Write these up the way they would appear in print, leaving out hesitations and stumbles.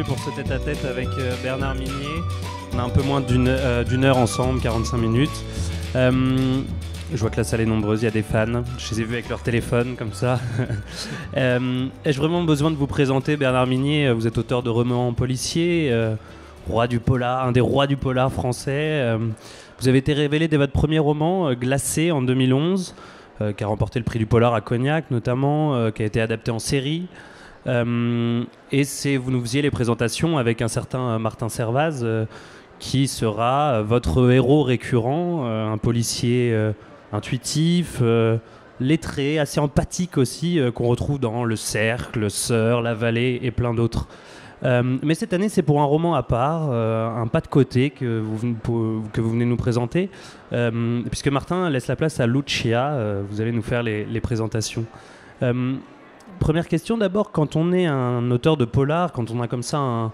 bienvenue pour ce tête-à-tête avec Bernard Minier. On a un peu moins d'une heure ensemble, 45 minutes. Je vois que la salle est nombreuse, il y a des fans. Je les ai vus avec leur téléphone, comme ça. Ai-je vraiment besoin de vous présenter Bernard Minier? Vous êtes auteur de romans policiers, roi du polar, un des rois du polar français. Vous avez été révélé dès votre premier roman, Glacé, en 2011, qui a remporté le prix du polar à Cognac, notamment, qui a été adapté en série. Et vous nous faisiez les présentations avec un certain Martin Servaz, qui sera votre héros récurrent, un policier intuitif, lettré, assez empathique aussi, qu'on retrouve dans Le Cercle, Sœur, La Vallée et plein d'autres. Mais cette année, c'est pour un roman à part, un pas de côté que vous venez nous présenter, puisque Martin laisse la place à Lucia. Vous allez nous faire les présentations. Première question d'abord, quand on est un auteur de polar, quand on a comme ça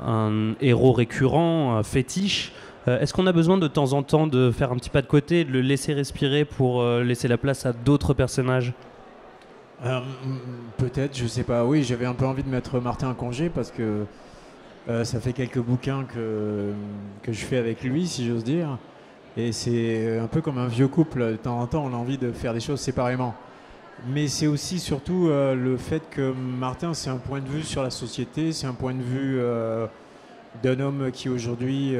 un héros récurrent, un fétiche, est-ce qu'on a besoin de temps en temps de faire un petit pas de côté, de le laisser respirer pour laisser la place à d'autres personnages? Peut-être, je sais pas. Oui, j'avais un peu envie de mettre Martin en congé parce que ça fait quelques bouquins que je fais avec lui, si j'ose dire. Et c'est un peu comme un vieux couple. De temps en temps, on a envie de faire des choses séparément. Mais c'est aussi surtout le fait que Martin, c'est un point de vue sur la société, c'est un point de vue d'un homme qui aujourd'hui,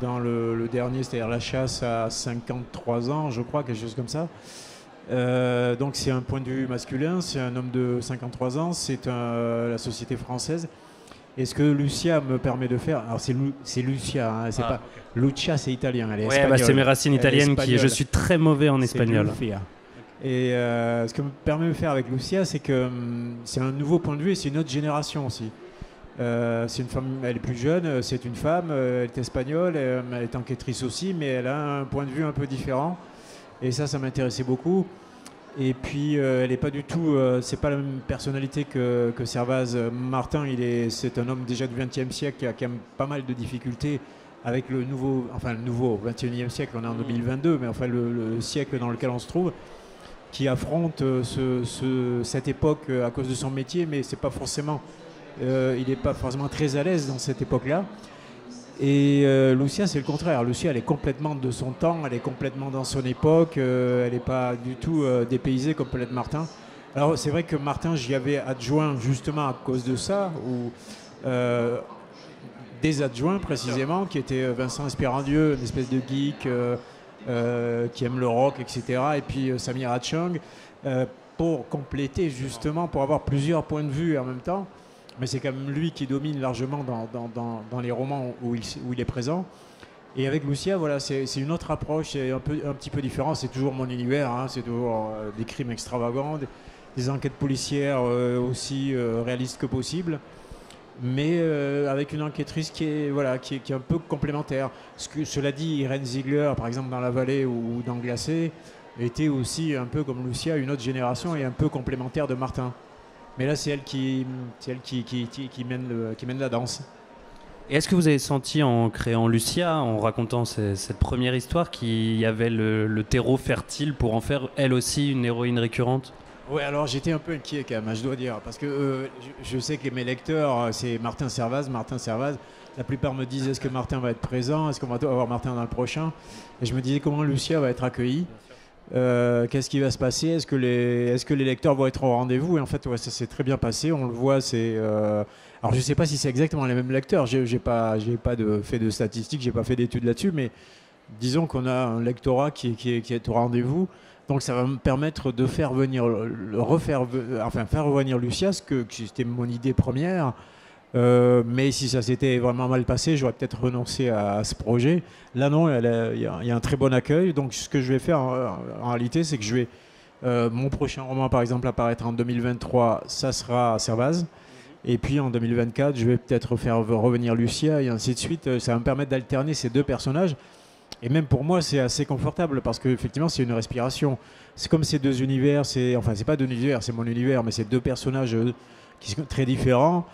dans le dernier, c'est-à-dire La Chasse, a 53 ans, je crois, quelque chose comme ça. Donc c'est un point de vue masculin, c'est un homme de 53 ans, c'est la société française. Et ce que Lucia me permet de faire, alors c'est Lucia, hein, c'est pas Lucia, c'est italien, elle est espagnole. Bah c'est mes racines italiennes qui je suis très mauvais en espagnol. Et ce que me permet de faire avec Lucia, c'est que c'est un nouveau point de vue et c'est une autre génération aussi. C'est une femme, elle est plus jeune, c'est une femme, elle est espagnole, elle est enquêtrice aussi, mais elle a un point de vue un peu différent. Et ça m'intéressait beaucoup. Et puis, elle n'est pas du tout, c'est pas la même personnalité que Servaz. Martin, c'est un homme déjà du XXe siècle qui a quand même pas mal de difficultés avec le nouveau 21e siècle, on est en 2022, mais enfin le siècle dans lequel on se trouve, qui affronte cette époque à cause de son métier, mais c'est pas forcément, il n'est pas forcément très à l'aise dans cette époque-là. Et Lucia, c'est le contraire. Lucia, elle est complètement de son temps, elle est complètement dans son époque, elle n'est pas du tout dépaysée comme peut l'être Martin. Alors c'est vrai que Martin, j'y avais adjoint justement à cause de ça, ou des adjoints précisément, qui étaient Vincent Espérandieu, une espèce de geek qui aime le rock, etc. Et puis Samir Hachang, pour compléter justement, pour avoir plusieurs points de vue en même temps. Mais c'est quand même lui qui domine largement dans les romans où il est présent. Et avec Lucia, voilà, c'est une autre approche, c'est un petit peu différent. C'est toujours mon univers, hein, c'est toujours des crimes extravagants, des enquêtes policières aussi réalistes que possible, mais avec une enquêtrice qui est un peu complémentaire. Cela dit, Irène Ziegler, par exemple dans La Vallée ou dans Glacé, était aussi un peu comme Lucia, une autre génération et un peu complémentaire de Martin. Mais là, c'est elle qui mène la danse. Et est-ce que vous avez senti en créant Lucia, en racontant cette première histoire, qu'il y avait le terreau fertile pour en faire elle aussi une héroïne récurrente? Oui, alors j'étais un peu inquiet quand même, je dois dire, parce que je sais que mes lecteurs, c'est Martin Servaz. La plupart me disent, est-ce que Martin va être présent? Est-ce qu'on va avoir Martin dans le prochain? Et je me disais, comment Lucia va être accueillie? Qu'est-ce qui va se passer? Est-ce que les lecteurs vont être au rendez-vous? Et en fait, ouais, ça s'est très bien passé. On le voit. Alors, je ne sais pas si c'est exactement les mêmes lecteurs. J'ai pas fait de statistiques, j'ai pas fait d'études là-dessus, mais disons qu'on a un lectorat qui est au rendez-vous. Donc, ça va me permettre de faire revenir Lucia, que c'était mon idée première. Mais si ça s'était vraiment mal passé, j'aurais peut-être renoncé à ce projet. Là, non, il y a un très bon accueil. Donc, ce que je vais faire en réalité, c'est que je vais... mon prochain roman, par exemple, apparaître en 2023, ça sera Servaz. Et puis, en 2024, je vais peut-être faire revenir Lucia et ainsi de suite. Ça va me permettre d'alterner ces deux personnages. Et même pour moi, c'est assez confortable parce qu'effectivement, c'est une respiration. C'est comme ces deux univers. Enfin, c'est pas deux univers, c'est mon univers, mais c'est deux personnages qui sont très différents.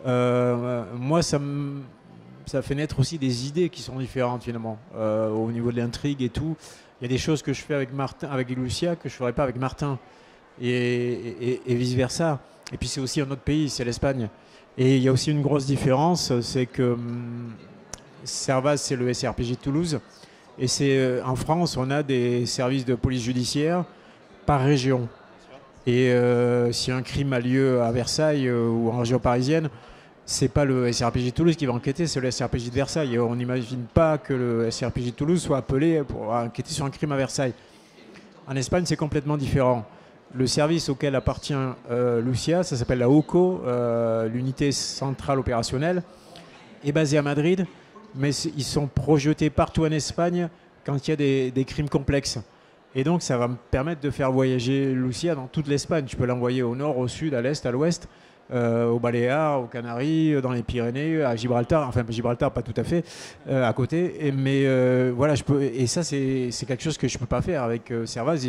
Moi, ça fait naître aussi des idées qui sont différentes finalement au niveau de l'intrigue et tout. Il y a des choses que je fais avec Lucia que je ferais pas avec Martin et vice versa. Et puis c'est aussi un autre pays, c'est l'Espagne. Et il y a aussi une grosse différence, c'est que Servaz, c'est le SRPJ de Toulouse. Et en France, on a des services de police judiciaire par région. Et si un crime a lieu à Versailles ou en région parisienne, c'est pas le SRPJ de Toulouse qui va enquêter, c'est le SRPJ de Versailles. Et on n'imagine pas que le SRPJ de Toulouse soit appelé pour enquêter sur un crime à Versailles. En Espagne, c'est complètement différent. Le service auquel appartient Lucia, ça s'appelle la OCO, l'unité centrale opérationnelle, est basée à Madrid, mais ils sont projetés partout en Espagne quand il y a des crimes complexes. Et donc ça va me permettre de faire voyager Lucia dans toute l'Espagne. Je peux l'envoyer au nord, au sud, à l'est, à l'ouest, aux Baléares, aux Canaries, dans les Pyrénées, à Gibraltar. Enfin, Gibraltar, pas tout à fait, à côté. Mais voilà, et ça, c'est quelque chose que je ne peux pas faire avec Servaz.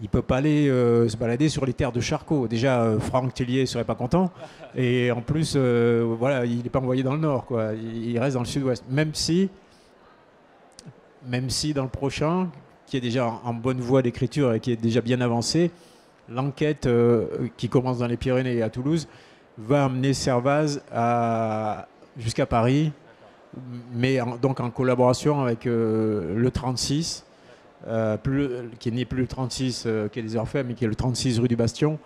Il ne peut pas aller se balader sur les terres de Charcot. Déjà, Franck Tellier ne serait pas content. Et en plus, voilà, il n'est pas envoyé dans le nord, quoi. Il reste dans le sud-ouest. Même si dans le prochain, qui est déjà en bonne voie d'écriture et qui est déjà bien avancé, l'enquête qui commence dans les Pyrénées et à Toulouse va amener Servaz jusqu'à Paris, mais donc en collaboration avec le 36, qui n'est plus le 36 qui est des Orfèvres, mais qui est le 36 rue du Bastion.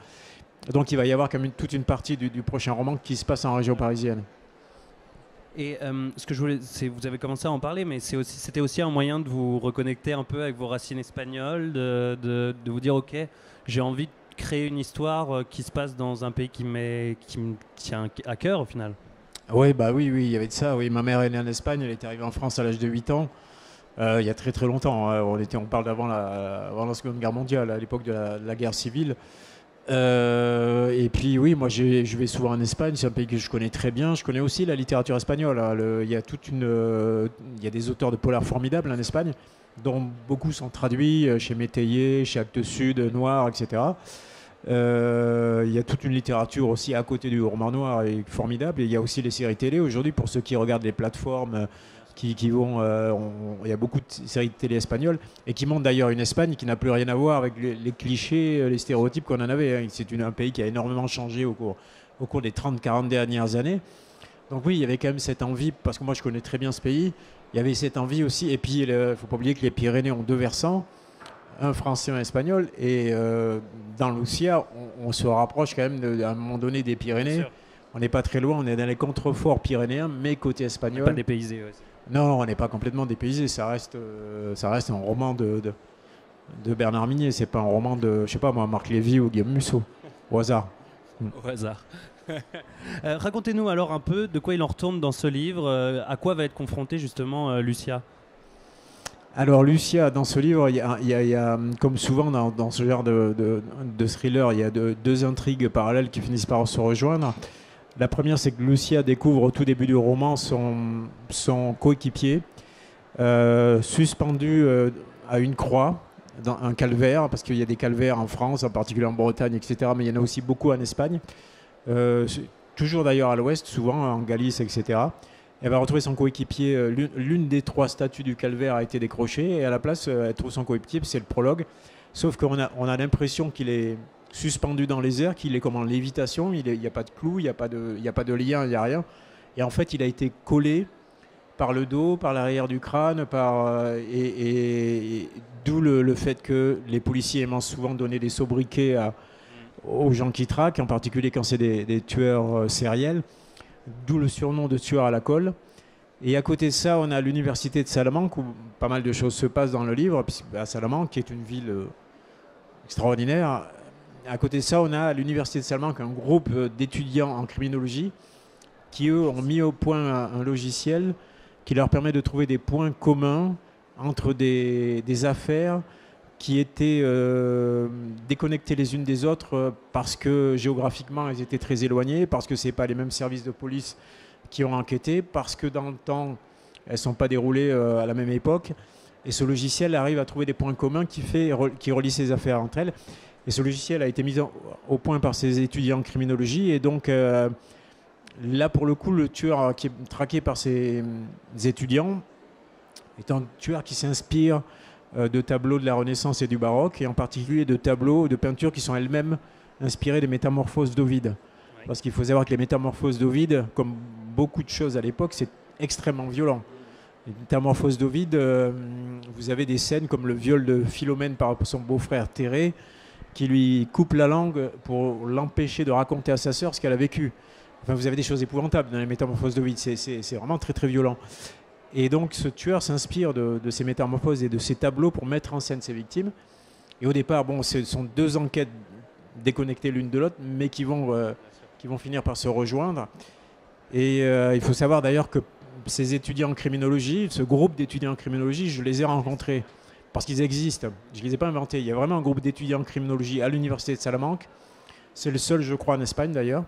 Donc il va y avoir quand même toute une partie du prochain roman qui se passe en région parisienne. Et ce que je voulais, vous avez commencé à en parler, mais c'était aussi un moyen de vous reconnecter un peu avec vos racines espagnoles, de vous dire ok, j'ai envie de créer une histoire qui se passe dans un pays qui me tient à cœur au final. Oui, bah oui, il y avait de ça. Oui, ma mère est née en Espagne, elle est arrivée en France à l'âge de 8 ans. Il y a très très longtemps. Hein. On parle d'avant la Seconde Guerre mondiale, à l'époque de la guerre civile. Et puis oui, moi je vais souvent en Espagne, c'est un pays que je connais très bien. Je connais aussi la littérature espagnole. Hein. Il y a des auteurs de polar formidables en Espagne, dont beaucoup sont traduits chez Métayer, chez Actes Sud, Noir, etc. Il y a toute une littérature aussi à côté du roman noir et formidable. Et il y a aussi les séries télé. Aujourd'hui, pour ceux qui regardent les plateformes qui vont, il y a beaucoup de séries de télé espagnoles et qui montrent d'ailleurs une Espagne qui n'a plus rien à voir avec les clichés, les stéréotypes qu'on en avait. Hein. C'est un pays qui a énormément changé au cours des 30-40 dernières années. Donc oui, il y avait quand même cette envie, parce que moi je connais très bien ce pays, il y avait cette envie aussi. Et puis il ne faut pas oublier que les Pyrénées ont deux versants, un français et un espagnol. Et dans Lucia, on se rapproche quand même à un moment donné des Pyrénées. On n'est pas très loin, on est dans les contreforts pyrénéens, mais côté espagnol. Pas dépaysé, ouais. Non, on n'est pas complètement dépaysé. Ça reste un roman de Bernard Minier. C'est pas un roman de, je sais pas moi, Marc Lévy ou Guillaume Musso. Au hasard. Au hasard. Racontez-nous alors un peu de quoi il en retourne dans ce livre. À quoi va être confrontée justement Lucia? Alors Lucia, dans ce livre, il y a comme souvent dans ce genre de thriller, il y a deux intrigues parallèles qui finissent par se rejoindre. La première, c'est que Lucia découvre au tout début du roman son coéquipier suspendu à une croix, dans un calvaire, parce qu'il y a des calvaires en France, en particulier en Bretagne, etc. Mais il y en a aussi beaucoup en Espagne, toujours d'ailleurs à l'ouest, souvent en Galice, etc. Elle va retrouver son coéquipier, l'une des trois statues du calvaire a été décrochée, et à la place, elle trouve son coéquipier, c'est le prologue. Sauf qu'on a l'impression qu'il est suspendu dans les airs, qu'il est comme en lévitation, il n'y a pas de clou, il n'y a pas de lien, il n'y a rien. Et en fait, il a été collé par le dos, par l'arrière du crâne, et d'où le fait que les policiers aiment souvent donner des sobriquets aux gens qui traquent, en particulier quand c'est des tueurs sériels, d'où le surnom de tueur à la colle. Et à côté de ça, on a l'université de Salamanque, où pas mal de choses se passent dans le livre, à Salamanque, qui est une ville extraordinaire. À côté de ça, on a à l'université de Salamanque un groupe d'étudiants en criminologie qui, eux, ont mis au point un logiciel qui leur permet de trouver des points communs entre des affaires qui étaient déconnectées les unes des autres parce que géographiquement, elles étaient très éloignées, parce que ce n'est pas les mêmes services de police qui ont enquêté, parce que dans le temps, elles ne sont pas déroulées à la même époque. Et ce logiciel arrive à trouver des points communs qui relient ces affaires entre elles. Et ce logiciel a été mis au point par ces étudiants en criminologie. Et donc, là, pour le coup, le tueur qui est traqué par ces étudiants est un tueur qui s'inspire de tableaux de la Renaissance et du Baroque, et en particulier de tableaux, de peintures qui sont elles-mêmes inspirées des Métamorphoses d'Ovide. Parce qu'il faut savoir que les métamorphoses d'Ovide, comme beaucoup de choses à l'époque, c'est extrêmement violent. Les métamorphoses d'Ovide, vous avez des scènes comme le viol de Philomène par son beau-frère Thérée, qui lui coupe la langue pour l'empêcher de raconter à sa sœur ce qu'elle a vécu. Enfin, vous avez des choses épouvantables dans les métamorphoses d'Ovide, c'est vraiment très très violent. Et donc ce tueur s'inspire de ces métamorphoses et de ces tableaux pour mettre en scène ses victimes. Et au départ, bon, ce sont deux enquêtes déconnectées l'une de l'autre, mais qui vont finir par se rejoindre. Et il faut savoir d'ailleurs que ces étudiants en criminologie, ce groupe d'étudiants en criminologie, je les ai rencontrés parce qu'ils existent. Je ne les ai pas inventés. Il y a vraiment un groupe d'étudiants en criminologie à l'université de Salamanque. C'est le seul, je crois, en Espagne d'ailleurs.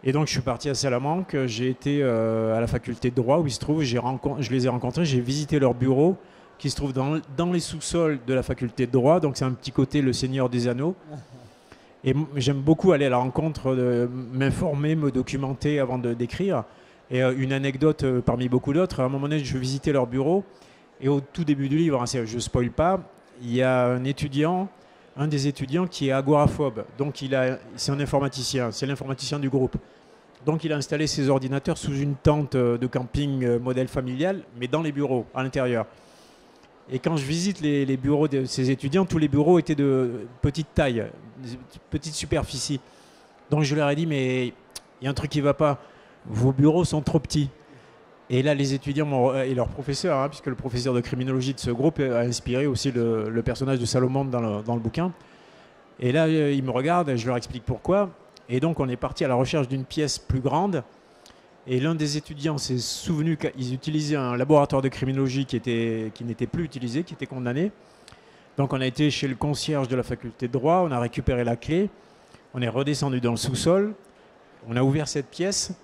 Et donc je suis parti à Salamanque. J'ai été à la faculté de droit où ils se trouvent. Je les ai rencontrés. J'ai visité leur bureau qui se trouve dans les sous-sols de la faculté de droit. Donc c'est un petit côté le Seigneur des Anneaux. Et j'aime beaucoup aller à la rencontre, m'informer, me documenter avant d'écrire. Et une anecdote parmi beaucoup d'autres, à un moment donné, je visitais leur bureau. Et au tout début du livre, je ne spoil pas, il y a un des étudiants qui est agoraphobe. Donc c'est un informaticien, c'est l'informaticien du groupe. Donc il a installé ses ordinateurs sous une tente de camping modèle familial, mais dans les bureaux, à l'intérieur. Et quand je visite les bureaux de ces étudiants, tous les bureaux étaient de petite taille, de petite superficie. Donc je leur ai dit, mais il y a un truc qui ne va pas. Vos bureaux sont trop petits. Et là, les étudiants et leur professeur, puisque le professeur de criminologie de ce groupe a inspiré aussi le personnage de Salomon dans le bouquin. Et là, ils me regardent et je leur explique pourquoi. Et donc, on est parti à la recherche d'une pièce plus grande. Et l'un des étudiants s'est souvenu qu'ils utilisaient un laboratoire de criminologie qui n'était plus utilisé, qui était condamné. Donc on a été chez le concierge de la faculté de droit, on a récupéré la clé, on est redescendu dans le sous-sol, on a ouvert cette pièce.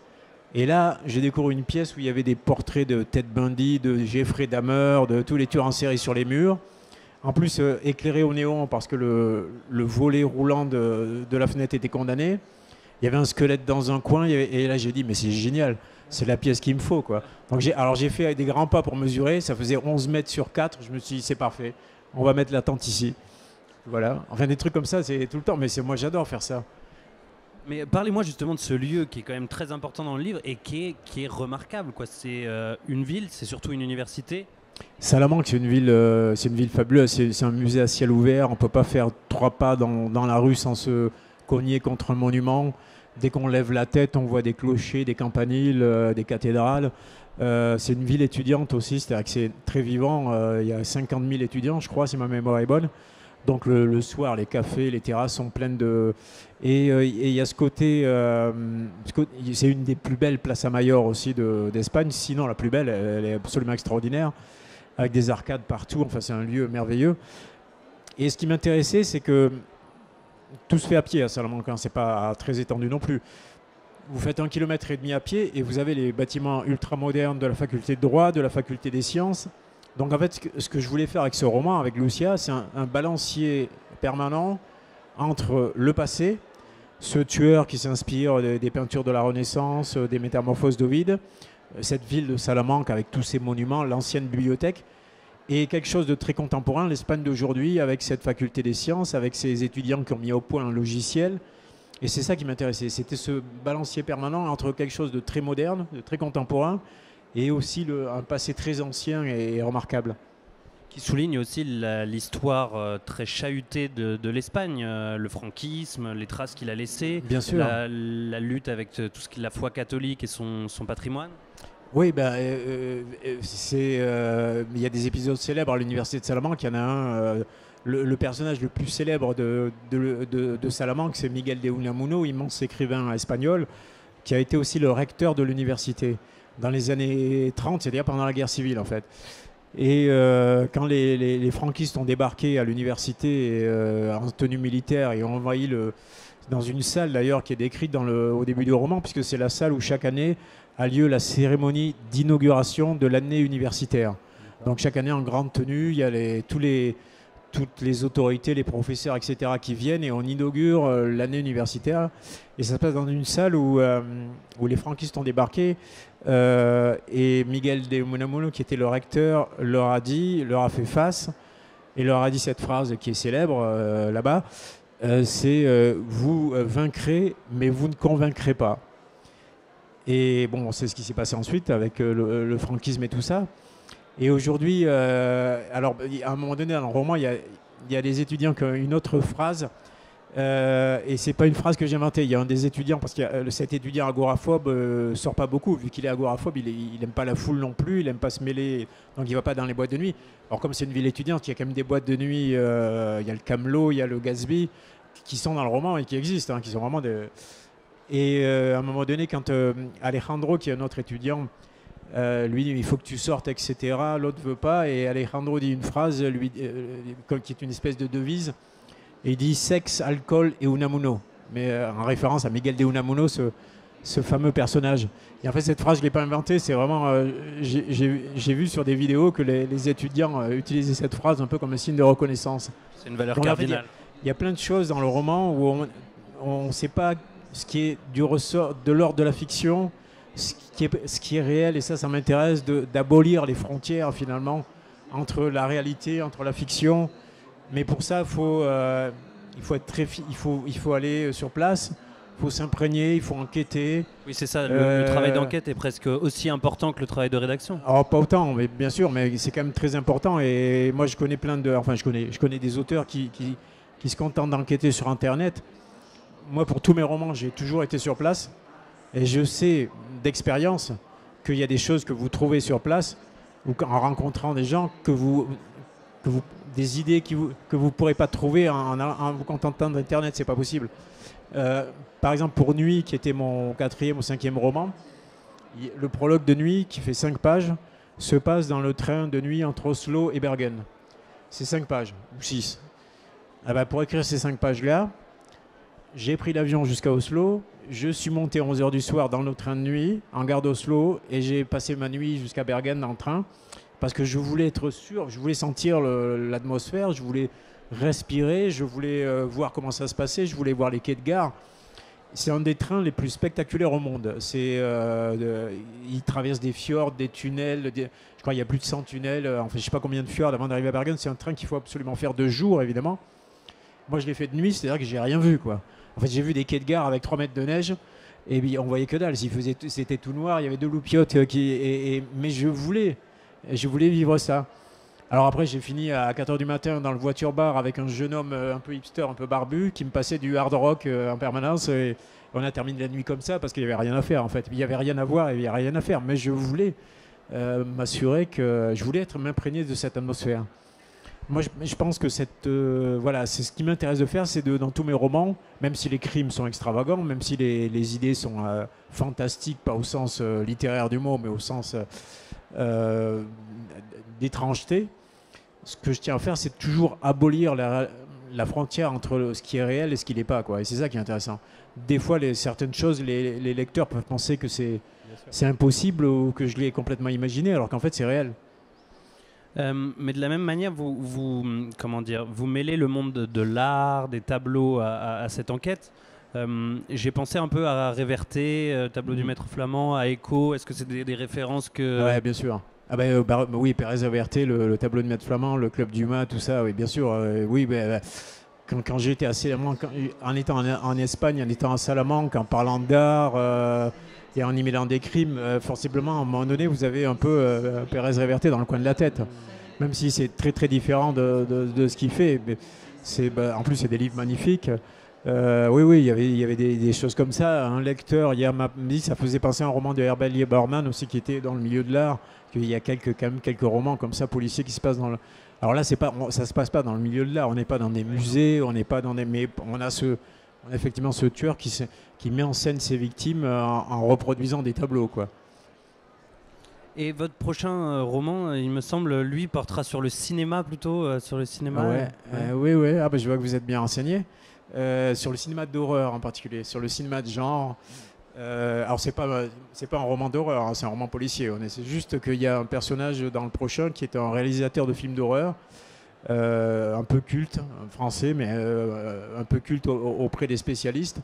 Et là, j'ai découvert une pièce où il y avait des portraits de Ted Bundy, de Jeffrey Dahmer, de tous les tueurs en série sur les murs. En plus, éclairé au néon parce que le volet roulant de la fenêtre était condamné. Il y avait un squelette dans un coin et là j'ai dit mais c'est génial, c'est la pièce qu'il me faut quoi. Donc j'ai fait des grands pas pour mesurer, ça faisait 11 mètres sur 4, je me suis dit c'est parfait, on va mettre la tente ici. Voilà, enfin des trucs comme ça c'est tout le temps, mais moi j'adore faire ça. Mais parlez-moi justement de ce lieu qui est quand même très important dans le livre et qui est remarquable quoi. C'est une ville, c'est surtout une université. Salamanque c'est une ville fabuleuse, c'est un musée à ciel ouvert, on ne peut pas faire 3 pas dans la rue sans se cogner contre un monument. Dès qu'on lève la tête, on voit des clochers, des campaniles, des cathédrales. C'est une ville étudiante aussi, c'est-à-dire que c'est très vivant. Il y a 50 000 étudiants, je crois, si ma mémoire est bonne. Donc le soir, les cafés, les terrasses sont pleines de... Et il y a ce côté... c'est une des plus belles places à Mayor aussi d'Espagne. Sinon, la plus belle, elle est absolument extraordinaire, avec des arcades partout. Enfin, c'est un lieu merveilleux. Et ce qui m'intéressait, c'est que tout se fait à pied à Salamanque, c'est pas très étendu non plus. Vous faites 1,5 km à pied et vous avez les bâtiments ultra-modernes de la faculté de droit, de la faculté des sciences. Donc en fait, ce que je voulais faire avec ce roman, avec Lucia, c'est un balancier permanent entre le passé, ce tueur qui s'inspire des peintures de la Renaissance, des métamorphoses d'Ovide, cette ville de Salamanque avec tous ses monuments, l'ancienne bibliothèque, et quelque chose de très contemporain, l'Espagne d'aujourd'hui, avec cette faculté des sciences, avec ces étudiants qui ont mis au point un logiciel. Et c'est ça qui m'intéressait. C'était ce balancier permanent entre quelque chose de très moderne, de très contemporain, et aussi un passé très ancien et remarquable. Qui souligne aussi l'histoire très chahutée de l'Espagne, le franquisme, les traces qu'il a laissées, bien sûr. La lutte avec tout ce qui est la foi catholique et son patrimoine. Oui, il y a des épisodes célèbres à l'université de Salamanque. Il y en a un, le personnage le plus célèbre de Salamanque, c'est Miguel de Unamuno, immense écrivain espagnol, qui a été aussi le recteur de l'université dans les années 30, c'est-à-dire pendant la guerre civile en fait. Et quand les franquistes ont débarqué à l'université en tenue militaire et ont envahi dans une salle d'ailleurs qui est décrite au début du roman, puisque c'est la salle où chaque année a lieu la cérémonie d'inauguration de l'année universitaire. Donc chaque année en grande tenue, il y a toutes les autorités, les professeurs, etc. qui viennent et on inaugure l'année universitaire. Et ça se passe dans une salle où les franquistes ont débarqué et Miguel de Unamuno, qui était le recteur, leur a fait face et leur a dit cette phrase qui est célèbre là-bas. c'est vous vaincrez, mais vous ne convaincrez pas. Et bon, c'est ce qui s'est passé ensuite avec le franquisme et tout ça. Et aujourd'hui, alors à un moment donné dans le roman, il y a des étudiants qui ont une autre phrase. Et c'est pas une phrase que j'ai inventée. Il y a un des étudiants, parce que cet étudiant agoraphobe sort pas beaucoup, vu qu'il est agoraphobe, il aime pas la foule non plus, il aime pas se mêler, donc il va pas dans les boîtes de nuit. Alors comme c'est une ville étudiante, il y a quand même des boîtes de nuit, il y a le Camelot, il y a le Gatsby, qui sont dans le roman et qui existent, hein, qui sont vraiment des... Et à un moment donné, quand Alejandro, qui est un autre étudiant, lui dit il faut que tu sortes, etc. L'autre veut pas, et Alejandro dit une phrase qui est une espèce de devise. Et il dit sexe, alcool et Unamuno, mais en référence à Miguel de Unamuno, ce fameux personnage. Et en fait, cette phrase, je ne l'ai pas inventée, c'est vraiment. J'ai vu sur des vidéos que les étudiants utilisaient cette phrase un peu comme un signe de reconnaissance. C'est une valeur Donc, cardinale. En fait, il y a plein de choses dans le roman où on ne sait pas ce qui est du ressort de l'ordre de la fiction, ce qui est réel, et ça m'intéresse d'abolir les frontières finalement entre la réalité, entre la fiction. Mais pour ça, il faut être il faut aller sur place, il faut s'imprégner, il faut enquêter. Oui, c'est ça. Le travail d'enquête est presque aussi important que le travail de rédaction. Alors pas autant, mais bien sûr, mais c'est quand même très important. Et moi, je connais je connais des auteurs qui se contentent d'enquêter sur Internet. Moi, pour tous mes romans, j'ai toujours été sur place, et je sais d'expérience qu'il y a des choses que vous trouvez sur place ou en rencontrant des gens des idées que vous ne pourrez pas trouver en vous contentant d'Internet, c'est pas possible. Par exemple, pour Nuit, qui était mon 4e ou 5e roman, le prologue de Nuit, qui fait 5 pages, se passe dans le train de nuit entre Oslo et Bergen. C'est 5 pages, ou 6. Ah bah, pour écrire ces 5 pages-là, j'ai pris l'avion jusqu'à Oslo, je suis monté à 11h du soir dans le train de nuit, en gare d'Oslo, et j'ai passé ma nuit jusqu'à Bergen dans le train. Parce que je voulais être sûr, je voulais sentir l'atmosphère, je voulais respirer, je voulais voir comment ça se passait, je voulais voir les quais de gare. C'est un des trains les plus spectaculaires au monde. Il traverse des fjords, des tunnels, je crois qu'il y a plus de 100 tunnels, enfin je ne sais pas combien de fjords avant d'arriver à Bergen. C'est un train qu'il faut absolument faire de jour, évidemment. Moi je l'ai fait de nuit, c'est-à-dire que j'ai rien vu, quoi. En fait j'ai vu des quais de gare avec 3 mètres de neige, et puis on voyait que dalle. C'était tout noir, il y avait 2 loupiottes, mais je voulais vivre ça. Alors après, j'ai fini à 4h du matin dans le voiture-bar avec un jeune homme un peu hipster, un peu barbu, qui me passait du hard rock en permanence. Et on a terminé la nuit comme ça parce qu'il n'y avait rien à faire, en fait. Il n'y avait rien à voir, il n'y avait rien à faire. Mais je voulais m'assurer que je voulais m'imprégner de cette atmosphère. Moi, je pense que voilà, c'est ce qui m'intéresse de faire, c'est dans tous mes romans, même si les crimes sont extravagants, même si les idées sont fantastiques, pas au sens littéraire du mot, mais au sens d'étrangeté, ce que je tiens à faire, c'est toujours abolir la frontière entre ce qui est réel et ce qui n'est pas, quoi. Et c'est ça qui est intéressant. Des fois, certaines choses, les lecteurs peuvent penser que c'est impossible ou que je l'ai complètement imaginé, alors qu'en fait, c'est réel. Mais de la même manière, comment dire, vous mêlez le monde de l'art, des tableaux à cette enquête. J'ai pensé un peu à Réverté, tableau du maître flamand, à Echo. Est-ce que c'est des références que... Ouais, bien sûr. Ah oui, Pérez Réverté, le tableau du maître flamand, le club Dumas, tout ça, oui, bien sûr. Oui, quand j'étais en étant en Espagne, en étant à Salamanque, en parlant d'art et en y mêlant des crimes, forcément, à un moment donné, vous avez un peu Pérez Réverté dans le coin de la tête. Même si c'est très très différent de ce qu'il fait. Mais en plus, c'est des livres magnifiques. Oui, il y avait des choses comme ça. Un lecteur hier m'a dit, ça faisait penser à un roman de Herbert Lieberman aussi, qui était dans le milieu de l'art. Qu'il y a quand même quelques romans comme ça, policiers, qui se passent dans le... Alors là, ça se passe pas dans le milieu de l'art. On n'est pas dans des musées, on n'est pas dans des... Mais on a effectivement ce tueur qui met en scène ses victimes en reproduisant des tableaux, quoi. Et votre prochain roman, il me semble, lui, portera sur le cinéma plutôt, sur le cinéma. Ouais. Oui. Ah, je vois que vous êtes bien renseigné. Sur le cinéma d'horreur en particulier, sur le cinéma de genre. Alors c'est pas un roman d'horreur, hein, c'est un roman policier. C'est juste qu'il y a un personnage dans le prochain qui est un réalisateur de films d'horreur, un peu culte, français, mais un peu culte auprès des spécialistes,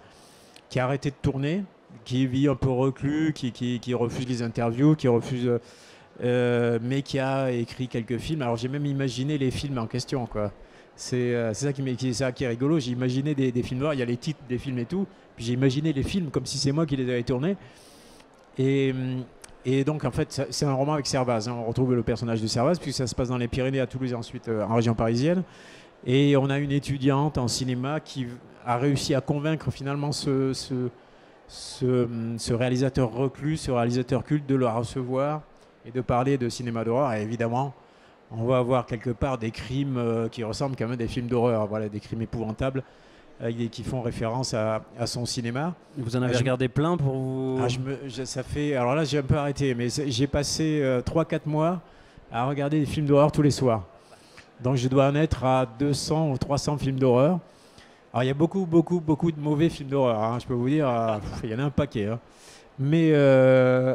qui a arrêté de tourner, qui vit un peu reclus, qui refuse les interviews, mais qui a écrit quelques films. Alors j'ai même imaginé les films en question, quoi. C'est ça qui est rigolo. J'ai imaginé des films d'horreur, il y a les titres des films et tout, puis j'ai imaginé les films comme si c'est moi qui les avais tournés. Et, et donc en fait, c'est un roman avec Servaz, hein. On retrouve le personnage de Servaz, puisque ça se passe dans les Pyrénées, à Toulouse et ensuite en région parisienne. Et on a une étudiante en cinéma qui a réussi à convaincre finalement ce réalisateur reclus, ce réalisateur culte, de le recevoir et de parler de cinéma d'horreur. Et évidemment, on va avoir quelque part des crimes qui ressemblent quand même à des films d'horreur, voilà, des crimes épouvantables qui font référence à son cinéma. Vous en avez regardé plein pour vous... Ça fait... Alors là, j'ai un peu arrêté, mais j'ai passé 3-4 mois à regarder des films d'horreur tous les soirs. Donc je dois en être à 200 ou 300 films d'horreur. Alors il y a beaucoup de mauvais films d'horreur, hein, je peux vous dire, il y en a un paquet. Hein. Mais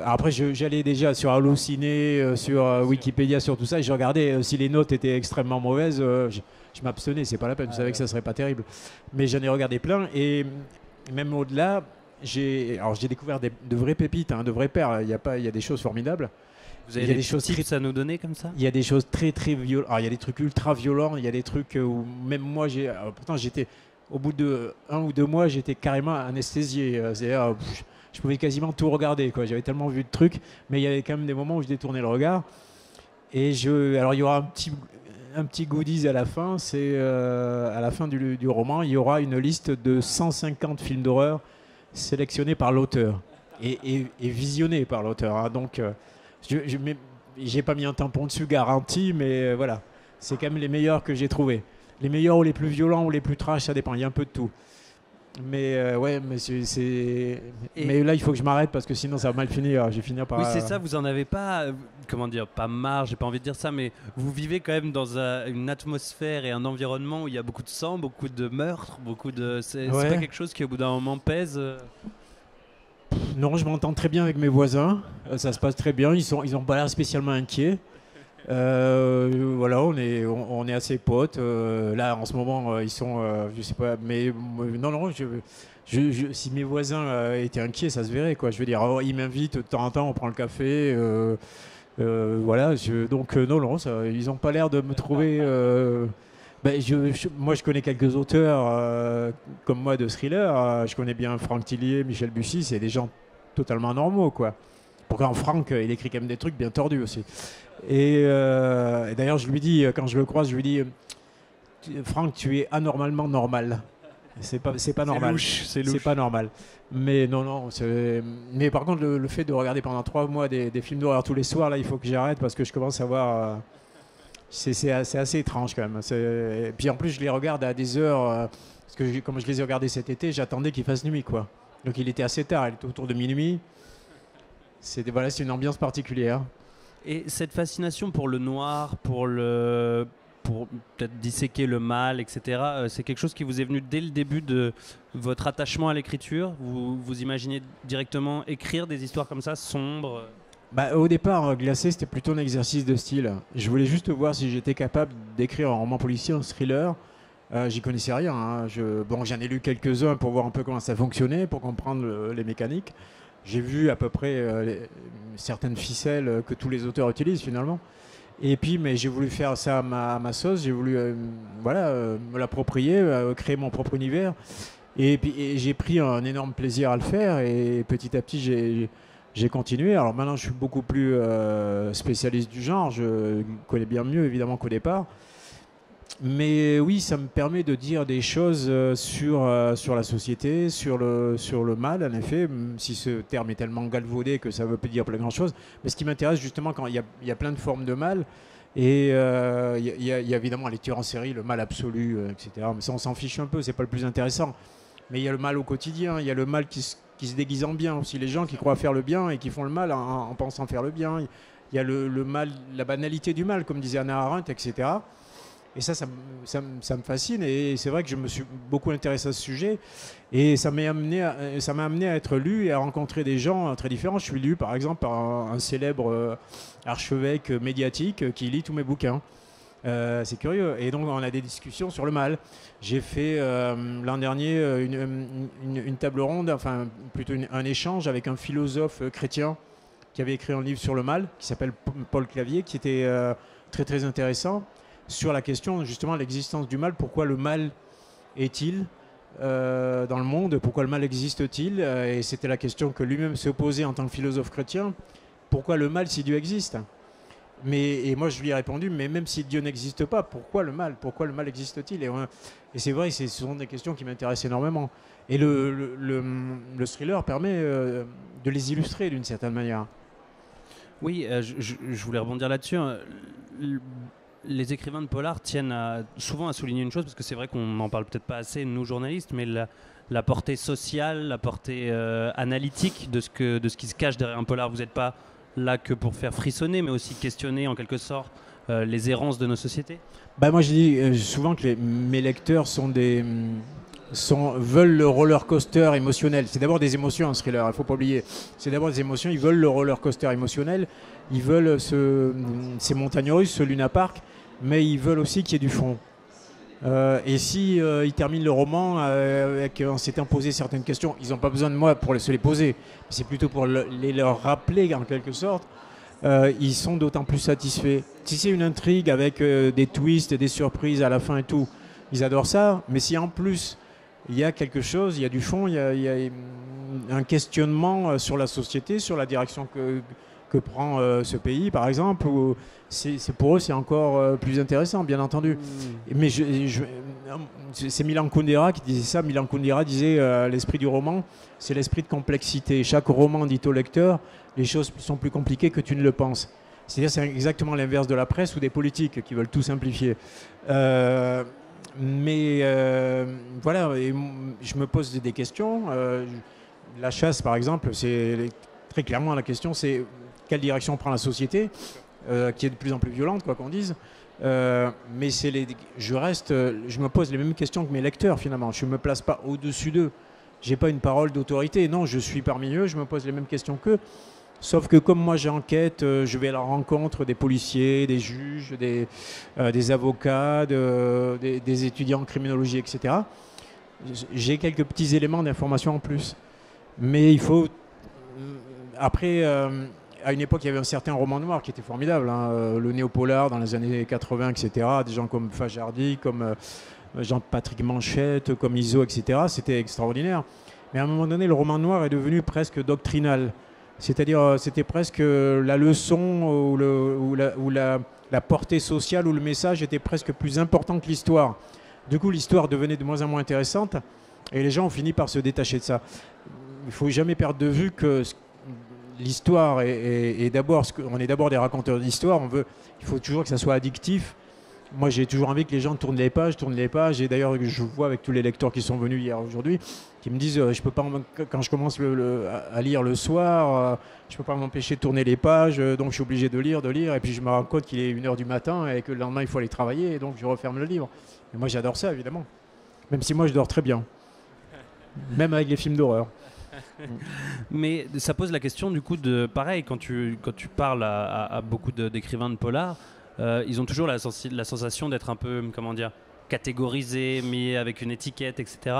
après, j'allais déjà sur Allociné, sur Wikipédia, sur tout ça, et je regardais si les notes étaient extrêmement mauvaises, je m'abstenais, c'est pas la peine, je savais que ça serait pas terrible. Mais j'en ai regardé plein, et même au-delà, j'ai découvert de vraies pépites, hein, de vraies perles. Il y a des choses formidables. Vous avez des choses tips à nous donner comme ça? Il y a des choses très violentes. Alors il y a des trucs ultra violents, il y a des trucs où même moi, pourtant j'étais, au bout de 1 ou 2 mois, j'étais carrément anesthésié. C'est-à-dire, je pouvais quasiment tout regarder, quoi. J'avais tellement vu de trucs, mais il y avait quand même des moments où je détournais le regard. Et alors il y aura un petit goodies à la fin, c'est à la fin du roman, il y aura une liste de 150 films d'horreur sélectionnés par l'auteur et visionnés par l'auteur. Hein. Donc, j'ai pas mis un tampon dessus, garanti, mais voilà, c'est quand même les meilleurs que j'ai trouvés. Les meilleurs ou les plus violents ou les plus trash, ça dépend, il y a un peu de tout. Mais ouais, mais mais là il faut que je m'arrête parce que sinon ça va mal finir. Je vais finir par. Oui, c'est ça. Vous en avez pas, comment dire, pas marre. J'ai pas envie de dire ça, mais vous vivez quand même dans une atmosphère et un environnement où il y a beaucoup de sang, beaucoup de meurtres, beaucoup de. C'est pas quelque chose qui au bout d'un moment pèse. Non, je m'entends très bien avec mes voisins. Ça se passe très bien. Ils ont pas l'air spécialement inquiets. Voilà, on est assez potes. Là, en ce moment, ils sont, je sais pas, mais non, si mes voisins étaient inquiets, ça se verrait, quoi. Je veux dire, ils m'invitent de temps en temps, on prend le café. Voilà, donc non, ils n'ont pas l'air de me trouver. Moi, je connais quelques auteurs comme moi de thriller. Je connais bien Franck Tillier, Michel Bussy. C'est des gens totalement normaux, quoi. Pourquoi Franck, il écrit quand même des trucs bien tordus aussi. Et d'ailleurs, je lui dis, quand je le croise, je lui dis, Franck, tu es anormalement normal. C'est pas normal. C'est louche. C'est pas normal. Mais non. Mais par contre, le fait de regarder pendant 3 mois des films d'horreur tous les soirs, là, il faut que j'arrête parce que je commence à voir. C'est assez étrange quand même. Et puis en plus, je les regarde à des heures. Parce que comme je les ai regardés cet été, j'attendais qu'il fasse nuit, quoi. Donc il était assez tard, il était autour de minuit. C'est une ambiance particulière. Et cette fascination pour le noir, pour peut-être disséquer le mal, etc., c'est quelque chose qui vous est venu dès le début de votre attachement à l'écriture? Vous imaginez directement écrire des histoires comme ça, sombres? Au départ, Glacé, c'était plutôt un exercice de style. Je voulais juste voir si j'étais capable d'écrire un roman policier, un thriller. J'y connaissais rien. Hein. J'en ai lu quelques-uns pour voir un peu comment ça fonctionnait, pour comprendre les mécaniques. J'ai vu à peu près certaines ficelles que tous les auteurs utilisent finalement. Et puis, mais j'ai voulu faire ça à ma sauce. J'ai voulu me l'approprier, créer mon propre univers. Et puis j'ai pris un énorme plaisir à le faire. Et petit à petit, j'ai continué. Alors maintenant, je suis beaucoup plus spécialiste du genre. Je connais bien mieux évidemment qu'au départ. Mais oui, ça me permet de dire des choses sur la société, sur le mal, en effet, même si ce terme est tellement galvaudé que ça ne veut pas dire plein de grand-chose. Mais ce qui m'intéresse justement, quand il y a plein de formes de mal, et il y a évidemment les tueurs en série, le mal absolu, etc. Mais ça, on s'en fiche un peu, c'est pas le plus intéressant. Mais il y a le mal au quotidien, il y a le mal qui se déguise en bien aussi. Les gens qui croient faire le bien et qui font le mal en pensant faire le bien. Il y a le mal, la banalité du mal, comme disait Hannah Arendt, etc. Et ça me fascine. Et c'est vrai que je me suis beaucoup intéressé à ce sujet. Et ça m'a amené à être lu et à rencontrer des gens très différents. Je suis lu, par exemple, par un célèbre archevêque médiatique qui lit tous mes bouquins. C'est curieux. Et donc, on a des discussions sur le mal. J'ai fait l'an dernier une table ronde, enfin, plutôt un échange avec un philosophe chrétien qui avait écrit un livre sur le mal, qui s'appelle Paul Clavier, qui était très, très intéressant. sur la question justement de l'existence du mal. Pourquoi le mal est-il dans le monde? Pourquoi le mal existe-t-il? Et c'était la question que lui-même se posait en tant que philosophe chrétien. Pourquoi le mal si Dieu existe? Et moi je lui ai répondu, mais même si Dieu n'existe pas, pourquoi le mal? Pourquoi le mal existe-t-il? Et c'est vrai, ce sont des questions qui m'intéressent énormément. Et le thriller permet de les illustrer d'une certaine manière. Oui, je voulais rebondir là-dessus. Hein. Les écrivains de polar tiennent souvent à souligner une chose, parce que c'est vrai qu'on n'en parle peut-être pas assez, nous journalistes, mais la portée sociale, la portée analytique de ce qui se cache derrière un polar. Vous n'êtes pas là que pour faire frissonner, mais aussi questionner en quelque sorte les errances de nos sociétés. Moi je dis souvent que mes lecteurs veulent le roller coaster émotionnel. C'est d'abord des émotions un thriller, il ne faut pas oublier. C'est d'abord des émotions, ils veulent le roller coaster émotionnel, ils veulent ces montagnes russes, ce Luna Park, mais ils veulent aussi qu'il y ait du fond. Et si ils terminent le roman avec on s'est imposé certaines questions, ils n'ont pas besoin de moi pour se les poser, c'est plutôt pour les leur rappeler en quelque sorte. Ils sont d'autant plus satisfaits. Si c'est une intrigue avec des twists, des surprises à la fin et tout, ils adorent ça. Mais si en plus il y a quelque chose, il y a du fond, il y a un questionnement sur la société, sur la direction que prend ce pays, par exemple, pour eux c'est encore plus intéressant, bien entendu. Mais c'est Milan Kundera qui disait ça. Milan Kundera disait l'esprit du roman, c'est l'esprit de complexité. Chaque roman dit au lecteur, les choses sont plus compliquées que tu ne le penses. C'est-à-dire c'est exactement l'inverse de la presse ou des politiques qui veulent tout simplifier. Mais voilà, et je me pose des questions. La chasse, par exemple, c'est très clairement la question, c'est quelle direction prend la société, qui est de plus en plus violente, quoi qu'on dise. Mais je me pose les mêmes questions que mes lecteurs, finalement. Je ne me place pas au-dessus d'eux. Je n'ai pas une parole d'autorité. Non, je suis parmi eux, je me pose les mêmes questions qu'eux. Sauf que comme moi j'enquête, je vais à la rencontre des policiers, des juges, des avocats, des étudiants en criminologie, etc. J'ai quelques petits éléments d'information en plus. Mais il faut... Après, à une époque, il y avait un certain roman noir qui était formidable. Hein, le néopolar dans les années 80, etc. Des gens comme Fajardi, comme Jean-Patrick Manchette, comme Iso, etc. C'était extraordinaire. Mais à un moment donné, le roman noir est devenu presque doctrinal. C'est-à-dire, c'était presque la leçon ou la portée sociale, où le message était presque plus important que l'histoire. Du coup, l'histoire devenait de moins en moins intéressante et les gens ont fini par se détacher de ça. Il ne faut jamais perdre de vue que l'histoire est d'abord, on est d'abord des raconteurs d'histoire. Il faut toujours que ça soit addictif. Moi, j'ai toujours envie que les gens tournent les pages. Et d'ailleurs, je vois avec tous les lecteurs qui sont venus hier, aujourd'hui, qui me disent, je peux pas, quand je commence à lire le soir, je peux pas m'empêcher de tourner les pages, donc je suis obligé de lire, et puis je me rends compte qu'il est 1h du matin et que le lendemain il faut aller travailler, et donc je referme le livre. Et moi, j'adore ça, évidemment. Même si moi, je dors très bien, même avec les films d'horreur. Mais ça pose la question du coup de pareil quand tu parles à beaucoup d'écrivains de polar. Ils ont toujours la sensation d'être un peu, comment dire, catégorisés, mis avec une étiquette, etc.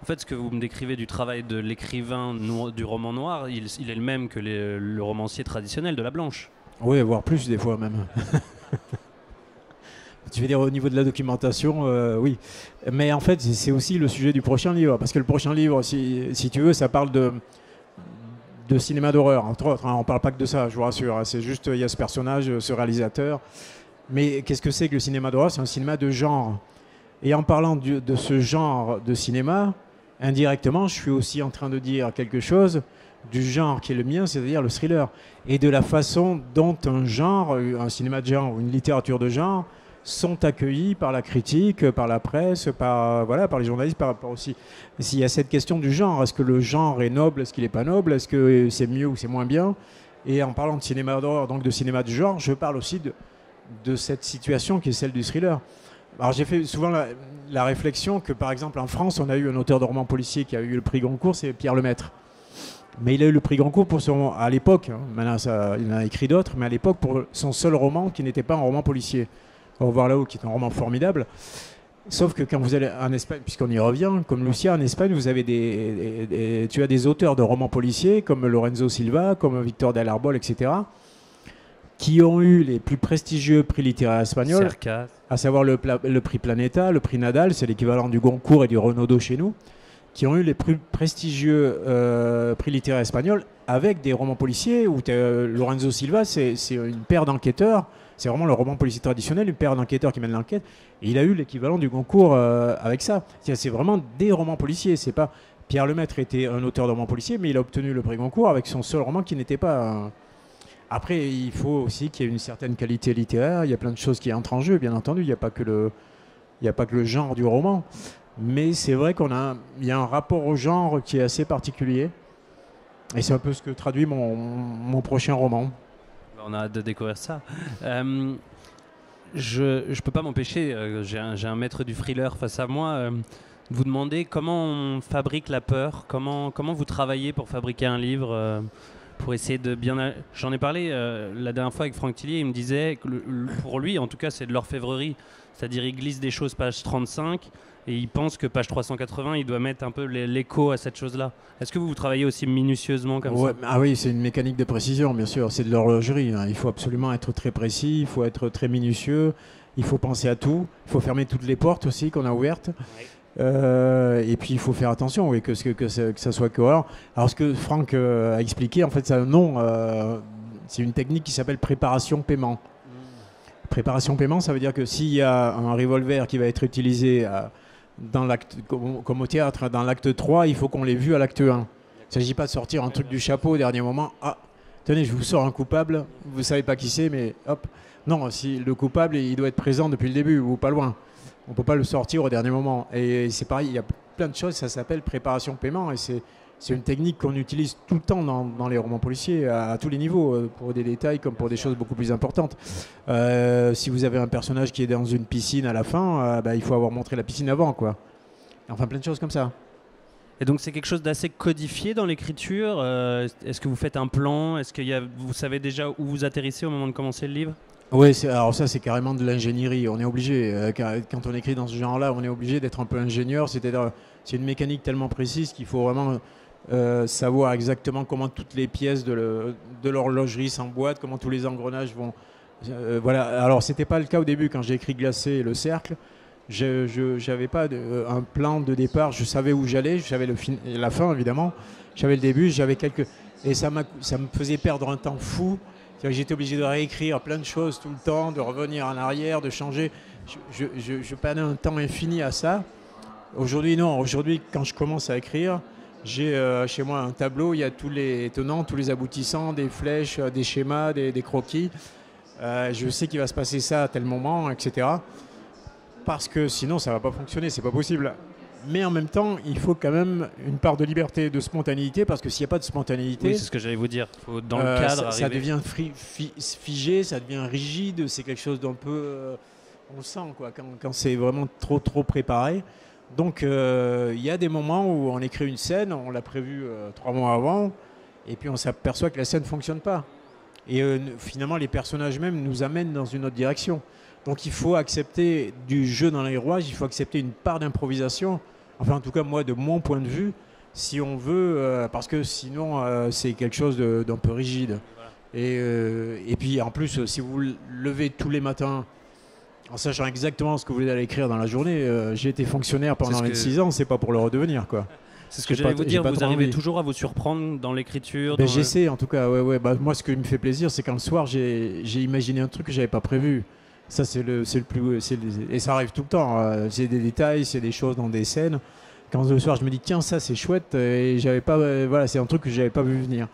En fait, ce que vous me décrivez du travail de l'écrivain du roman noir, il est le même que le romancier traditionnel de la Blanche. Oui, voire plus des fois même. Tu veux dire au niveau de la documentation, oui. Mais en fait, c'est aussi le sujet du prochain livre. Parce que le prochain livre, si tu veux, ça parle de cinéma d'horreur, entre autres. Hein. On ne parle pas que de ça, je vous rassure. Hein. C'est juste, il y a ce personnage, ce réalisateur. Mais qu'est-ce que c'est que le cinéma d'horreur? C'est un cinéma de genre. Et en parlant de ce genre de cinéma, indirectement, je suis aussi en train de dire quelque chose du genre qui est le mien, c'est-à-dire le thriller. Et de la façon dont un cinéma de genre ou une littérature de genre sont accueillis par la critique, par la presse, par les journalistes, par aussi. S'il y a cette question du genre, est-ce que le genre est noble, est-ce qu'il n'est pas noble, est-ce que c'est mieux ou c'est moins bien? Et en parlant de cinéma d'horreur, donc de cinéma de genre, je parle aussi de cette situation qui est celle du thriller. Alors j'ai fait souvent la réflexion que par exemple en France, on a eu un auteur de roman policier qui a eu le prix Goncourt, c'est Pierre Lemaitre. Mais il a eu le prix Goncourt pour son roman, à l'époque, hein, maintenant il en a écrit d'autres, mais à l'époque pour son seul roman qui n'était pas un roman policier. Au revoir là-haut, qui est un roman formidable. Sauf que quand vous allez en Espagne, puisqu'on y revient, comme Lucia, en Espagne, vous avez tu as des auteurs de romans policiers comme Lorenzo Silva, comme Victor Del Arbol, etc., qui ont eu les plus prestigieux prix littéraires espagnols, Cercas. à savoir le prix Planeta, le prix Nadal, c'est l'équivalent du Goncourt et du Renaudot chez nous, qui ont eu les plus prestigieux prix littéraires espagnols avec des romans policiers où Lorenzo Silva, c'est une paire d'enquêteurs, c'est vraiment le roman policier traditionnel, une paire d'enquêteurs qui mènent l'enquête, et il a eu l'équivalent du Goncourt avec ça. C'est vraiment des romans policiers, c'est pas... Pierre Lemaitre était un auteur de romans policiers, mais il a obtenu le prix Goncourt avec son seul roman qui n'était pas... Après, il faut aussi qu'il y ait une certaine qualité littéraire, il y a plein de choses qui entrent en jeu, bien entendu, il n'y a pas que le genre du roman. Mais c'est vrai il y a un rapport au genre qui est assez particulier. Et c'est un peu ce que traduit mon prochain roman. On a hâte de découvrir ça. Je peux pas m'empêcher, j'ai un maître du thriller face à moi, de vous demander comment on fabrique la peur, comment vous travaillez pour fabriquer un livre, pour essayer de bien... J'en ai parlé la dernière fois avec Franck Tillier, il me disait que pour lui, en tout cas, c'est de l'orfèvrerie. C'est-à-dire il glisse des choses page 35 et il pense que page 380, il doit mettre un peu l'écho à cette chose-là. Est-ce que vous travaillez aussi minutieusement comme ça? Ah oui, c'est une mécanique de précision, bien sûr. C'est de l'horlogerie. Il faut absolument être très précis, il faut être très minutieux, il faut penser à tout, il faut fermer toutes les portes aussi qu'on a ouvertes. Oui. Et puis il faut faire attention, oui, que ça soit cohérent. Alors ce que Franck a expliqué, en fait, c'est un nom, c'est une technique qui s'appelle préparation-paiement. Préparation-paiement, ça veut dire que s'il y a un revolver qui va être utilisé comme au théâtre, dans l'acte 3, il faut qu'on l'ait vu à l'acte 1. Il ne s'agit pas de sortir un truc du chapeau au dernier moment. Ah, tenez, je vous sors un coupable, vous ne savez pas qui c'est, mais hop. Non, si le coupable, il doit être présent depuis le début ou pas loin. On ne peut pas le sortir au dernier moment. Et c'est pareil, il y a plein de choses, ça s'appelle préparation-paiement. Et c'est une technique qu'on utilise tout le temps dans les romans policiers, à tous les niveaux, pour des détails comme pour des choses beaucoup plus importantes. Si vous avez un personnage qui est dans une piscine à la fin, il faut avoir montré la piscine avant, quoi. Enfin, plein de choses comme ça. Et donc c'est quelque chose d'assez codifié dans l'écriture. Est-ce que vous faites un plan? Est-ce que vous savez déjà où vous atterrissez au moment de commencer le livre? Oui, alors ça c'est carrément de l'ingénierie. On est obligé, quand on écrit dans ce genre-là, on est obligé d'être un peu ingénieur. C'est-à-dire, c'est une mécanique tellement précise qu'il faut vraiment savoir exactement comment toutes les pièces de l'horlogerie s'emboîtent, comment tous les engrenages vont... voilà. Alors c'était pas le cas au début quand j'ai écrit Glacé et Le Cercle. Je n'avais pas un plan de départ. Je savais où j'allais, je savais la fin évidemment. J'avais le début, j'avais quelques... Et ça me faisait perdre un temps fou. J'étais obligé de réécrire plein de choses tout le temps, de revenir en arrière, de changer. Je perdais un temps infini à ça. Aujourd'hui, non. Aujourd'hui, quand je commence à écrire, j'ai chez moi un tableau, il y a tous les tenants, tous les aboutissants, des flèches, des schémas, des croquis. Je sais qu'il va se passer ça à tel moment, etc. Parce que sinon, ça ne va pas fonctionner, c'est pas possible. Mais en même temps, il faut quand même une part de liberté, de spontanéité, parce que s'il n'y a pas de spontanéité... Oui, c'est ce que j'allais vous dire. Faut, dans le cadre, ça devient figé, ça devient rigide, c'est quelque chose d'un peu... on le sent, quoi, quand c'est vraiment trop préparé. Donc, il y a des moments où on écrit une scène, on l'a prévue 3 mois avant, et puis on s'aperçoit que la scène ne fonctionne pas. Et finalement, les personnages même nous amènent dans une autre direction. Donc, il faut accepter du jeu dans les rouages, il faut accepter une part d'improvisation. Enfin, en tout cas, moi, de mon point de vue, si on veut, parce que sinon, c'est quelque chose d'un peu rigide. Et puis, en plus, si vous levez tous les matins en sachant exactement ce que vous allez écrire dans la journée, j'ai été fonctionnaire pendant 26 ans, c'est pas pour le redevenir, quoi. C'est ce que j'allais vous dire, vous arrivez toujours à vous surprendre dans l'écriture? J'essaie, en tout cas, ouais. Moi, ce qui me fait plaisir, c'est quand le soir, j'ai imaginé un truc que j'avais pas prévu. Ça, c'est le plus... et ça arrive tout le temps. C'est des détails, c'est des choses dans des scènes. Quand le soir, je me dis, tiens, ça, c'est chouette. Et j'avais pas... voilà, c'est un truc que j'avais pas vu venir.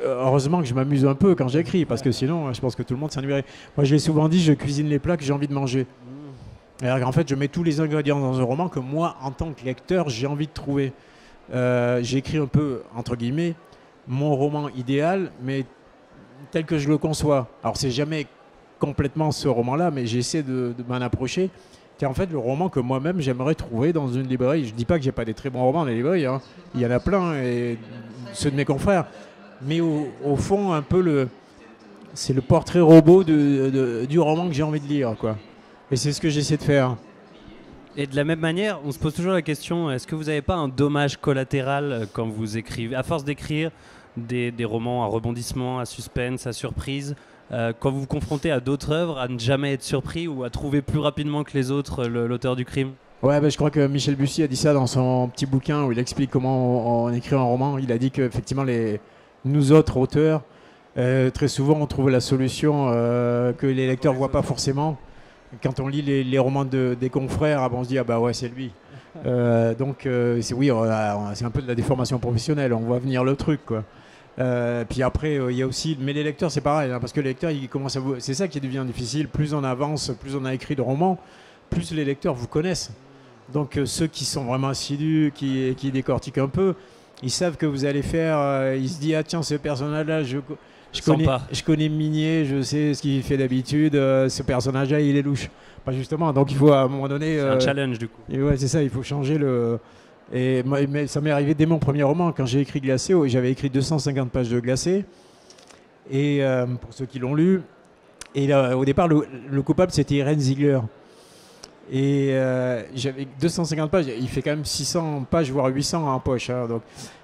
Heureusement que je m'amuse un peu quand j'écris, parce que sinon, je pense que tout le monde s'ennuierait. Moi, je l'ai souvent dit, je cuisine les plats que j'ai envie de manger. Alors, en fait, je mets tous les ingrédients dans un roman que moi, en tant que lecteur, j'ai envie de trouver. J'écris un peu, entre guillemets, mon roman idéal, mais tel que je le conçois. Alors, c'est jamais complètement ce roman-là, mais j'essaie de m'en approcher. C'est en fait le roman que moi-même j'aimerais trouver dans une librairie. Je ne dis pas que j'ai pas des très bons romans dans les librairies, hein. Il y en a plein, et ceux de mes confrères. Mais au fond, un peu c'est le portrait robot du roman que j'ai envie de lire, quoi. Et c'est ce que j'essaie de faire. Et de la même manière, on se pose toujours la question, est-ce que vous n'avez pas un dommage collatéral quand vous écrivez? À force d'écrire, des romans à rebondissement, à suspense, à surprise. Quand vous vous confrontez à d'autres œuvres, à ne jamais être surpris ou à trouver plus rapidement que les autres l'auteur du crime? Ouais, je crois que Michel Bussy a dit ça dans son petit bouquin où il explique comment on écrit un roman. Il a dit qu'effectivement, nous autres auteurs, très souvent, on trouve la solution que les lecteurs ne voient pas forcément. Quand on lit les romans des confrères, on se dit « Ah bah ouais, c'est lui ». C'est un peu de la déformation professionnelle, on voit venir le truc, quoi. Puis après, il y a aussi... Mais les lecteurs, c'est pareil, parce que les lecteurs, ils commencent à vous... C'est ça qui devient difficile. Plus on avance, plus on a écrit de romans, plus les lecteurs vous connaissent. Donc ceux qui sont vraiment assidus, qui décortiquent un peu, ils savent que vous allez faire... ils se disent « Ah tiens, ce personnage-là, je connais Minier, je sais ce qu'il fait d'habitude, ce personnage-là, il est louche. » Justement, donc il faut à un moment donné... C'est un challenge du coup. Ouais, c'est ça, il faut changer le... Mais ça m'est arrivé dès mon premier roman, quand j'ai écrit Glacé, j'avais écrit 250 pages de Glacé, et pour ceux qui l'ont lu, et là, au départ, le coupable, c'était Irène Ziegler. Et j'avais 250 pages, il fait quand même 600 pages, voire 800 en poche. Hein, donc.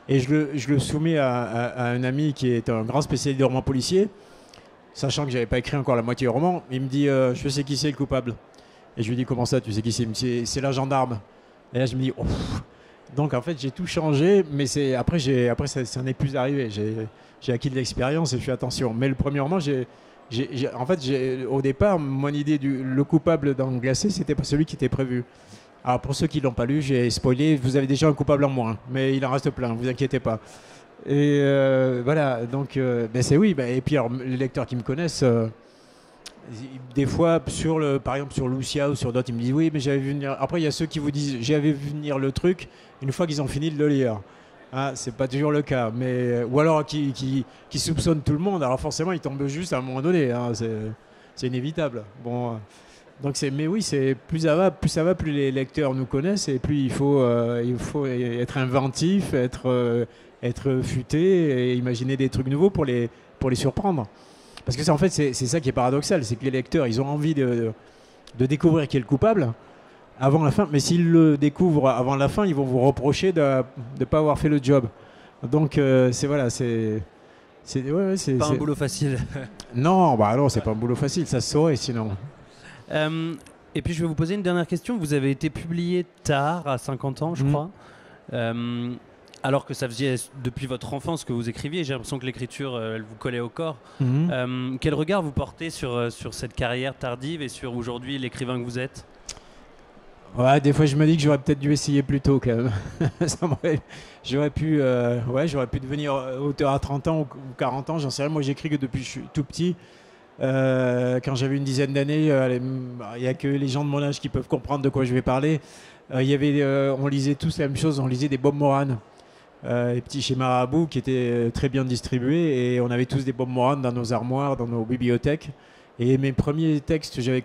Et je le soumets à un ami qui est un grand spécialiste de romans policiers, sachant que j'avais pas écrit encore la moitié du roman. Il me dit je sais qui c'est le coupable. Et je lui dis comment ça, tu sais qui c'est? Il me dit c'est la gendarme. Et là je me dis oh. Donc en fait j'ai tout changé, mais après ça n'est plus arrivé. J'ai acquis de l'expérience et je fais attention. Mais le premier roman, au départ, mon idée le coupable dans Glacé, c'était pas celui qui était prévu. Alors pour ceux qui l'ont pas lu, j'ai spoilé, vous avez déjà un coupable en moins, mais il en reste plein, vous inquiétez pas. Et voilà, donc c'est oui. Et puis alors, les lecteurs qui me connaissent, des fois, par exemple sur Lucia ou sur d'autres, ils me disent oui, mais j'avais vu venir. Après, il y a ceux qui vous disent j'avais vu venir le truc une fois qu'ils ont fini de le lire. Ah, c'est pas toujours le cas, mais ou alors qui soupçonnent tout le monde. Alors forcément, ils tombent juste à un moment donné. Hein, c'est inévitable. Bon, donc mais oui, plus ça va, plus les lecteurs nous connaissent et plus il faut être inventif, être futé et imaginer des trucs nouveaux pour les surprendre. Parce que en fait, c'est ça qui est paradoxal, c'est que les lecteurs, ils ont envie de découvrir qui est le coupable avant la fin, mais s'ils le découvrent avant la fin, ils vont vous reprocher de ne pas avoir fait le job. Donc c'est pas un boulot facile. Non, c'est pas un boulot facile, ça se saurait sinon. Et puis je vais vous poser une dernière question. Vous avez été publié tard, à 50 ans, je crois. Alors que ça faisait depuis votre enfance que vous écriviez, j'ai l'impression que l'écriture, elle vous collait au corps. Quel regard vous portez sur cette carrière tardive et sur aujourd'hui l'écrivain que vous êtes? Ouais, des fois je me dis que j'aurais peut-être dû essayer plus tôt quand même. J'aurais pu devenir auteur à 30 ans ou 40 ans, j'en sais rien. Moi j'écris que depuis que je suis tout petit. Quand j'avais une dizaine d'années, il n'y a que les gens de mon âge qui peuvent comprendre de quoi je vais parler. On lisait tous la même chose, on lisait des Bob Moran. Les petits chez Marabout qui étaient très bien distribués et on avait tous des Bob Moran dans nos armoires, dans nos bibliothèques. Et mes premiers textes, j'avais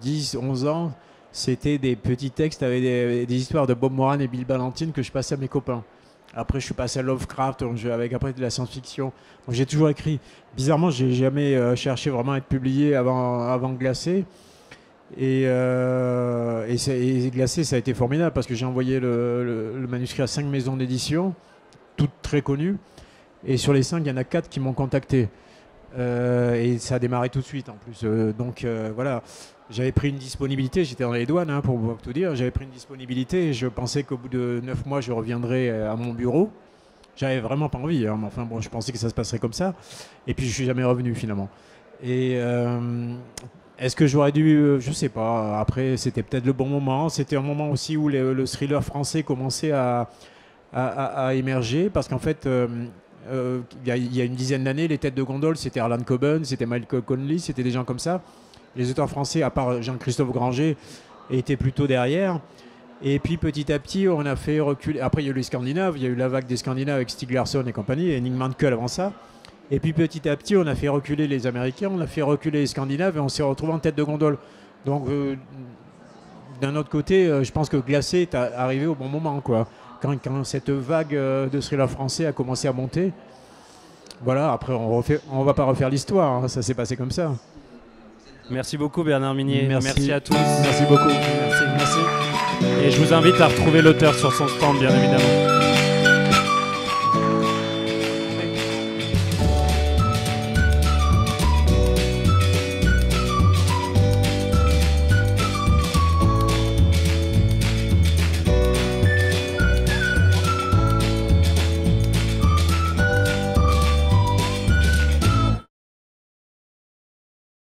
10, 11 ans, c'était des petits textes avec des histoires de Bob Moran et Bill Ballantine que je passais à mes copains. Après, je suis passé à Lovecraft, avec après de la science-fiction. Donc j'ai toujours écrit. Bizarrement, j'ai jamais cherché vraiment à être publié avant Glacé. Et Glacé, ça a été formidable parce que j'ai envoyé le manuscrit à 5 maisons d'édition, toutes très connues. Et sur les 5, il y en a 4 qui m'ont contacté. Et ça a démarré tout de suite en plus. Voilà, j'avais pris une disponibilité, j'étais dans les douanes pour tout dire. J'avais pris une disponibilité et je pensais qu'au bout de 9 mois, je reviendrais à mon bureau. J'avais vraiment pas envie, mais enfin bon, je pensais que ça se passerait comme ça. Et puis je suis jamais revenu finalement. Et est-ce que j'aurais dû, je sais pas. Après, c'était peut-être le bon moment. C'était un moment aussi où le thriller français commençait à émerger parce qu'en fait, il y a une dizaine d'années, les têtes de gondole, c'était Harlan Coben, c'était Michael Connelly, c'était des gens comme ça. Les auteurs français, à part Jean-Christophe Granger, étaient plutôt derrière. Et puis petit à petit, on a fait reculer. Après, il y a eu les Scandinaves, il y a eu la vague des Scandinaves avec Stieg Larsson et compagnie, et Nick Mankel avant ça. Et puis petit à petit, on a fait reculer les Américains, on a fait reculer les Scandinaves, et on s'est retrouvé en tête de gondole. Donc, d'un autre côté, je pense que Glacé est arrivé au bon moment, quoi. Quand cette vague de thriller français a commencé à monter. Voilà, après, on va pas refaire l'histoire, ça s'est passé comme ça. Merci beaucoup Bernard Minier. Merci à tous. Merci beaucoup. Merci. Et je vous invite à retrouver l'auteur sur son stand, bien évidemment.